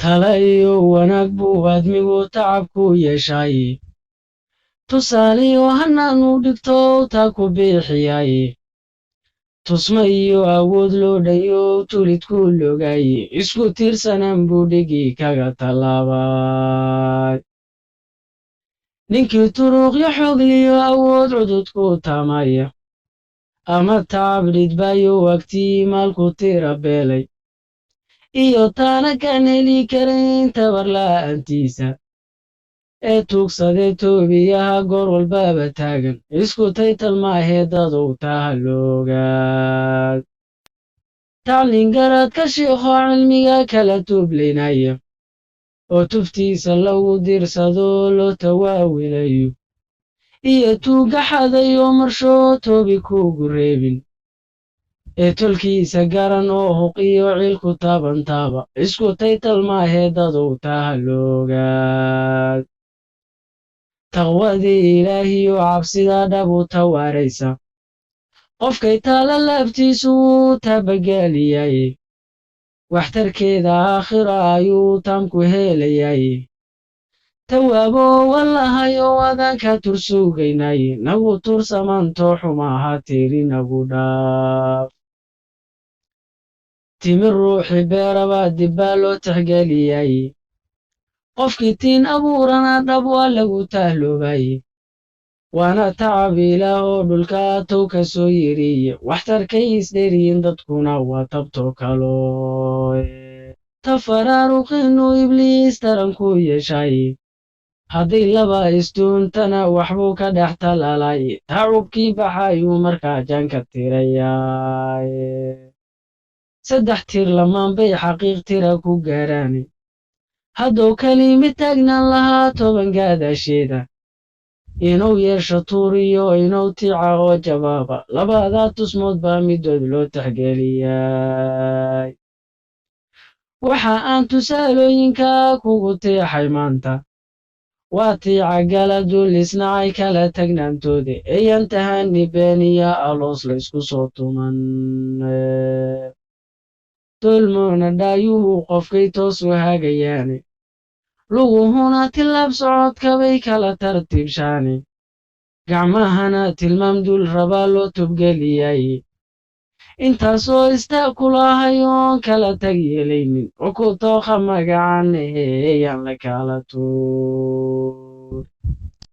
talayo wanaag buu aadmigu tacab ku yeeshay tusaaliyo hanaanu dhigto taa ku bixiyay tusma iyo awood loo dhayo tulidku logay isku tiirsanaan buu dhigi kaga tallaabay ninkii turuqyo xoogliyo awood cududku tamaya ama tacab dhidbayo wagtii maalku tira beelay iyo taana kaan heli karayn tabar la'aantiisa ee tuugsadee toobiyaha goor walbaba taagan isku taytal maahee dadow taha loogaad taclin garaad ka shiiqo cilmiga kala tuublaynaya oo tuftiisa lagu diirsado loo tawaawilayo iyo tuuga xadayo marsho toobi kuugu reebin ee tolkiisa garan oo huqiyo ciilku taabantaaba isku taytal maahee dadow taha loogaad taqwadii ilaahiyo cabsida dhabu tawaaraysa qofkay taala laabtiisu wuu taabageliyaye waxtarkeeda aakhira ayuu taamku helayaye tawaabo wallahayo wadanka tursugaynaye nagu tursamaantoo xumaha tiri nagu dhaaf timir ruuxi beeraba dibbaa loo tixgeliyaye qofkii tiin abuurana dhab waa lagu tahloobaye waana tacab ilaah oo dhulka tow ka soo yiriye waxtarkay isdheriyin dadkuna waa tabto kaloo tafaraaruqinu ibliis taranku yeeshaye hadday laba istuuntana waxbuu ka dhex talaalay tacubkii baxayuu markaa jaanka tirayaye saddex tir lamaan bay xaqiiq tira ku gaaraane hadduu kelimid taagnaan lahaa toban gaadaasheeda inuu yeesho tuuriyo inuu tica oo jawaaba labadaa tusmood baa midood loo tixgeliyay waxa aan tusaalooyinka kugu tiixay maanta waa tiica gala dul isnacay kala tagnaantooda eeyan tahani beeniya aloos la isku soo tuman dulmoona dhaayuhu qofkay toos u hagayaane luguhuna tilaab socodkabay kala tartiibshaane gacmahana tilmaam dul rabaa loo tubgeliyaye intaasoo istaag kulahayoon kala tag yeelaynin oo ku tooqa magacan eeyaan la kala tuur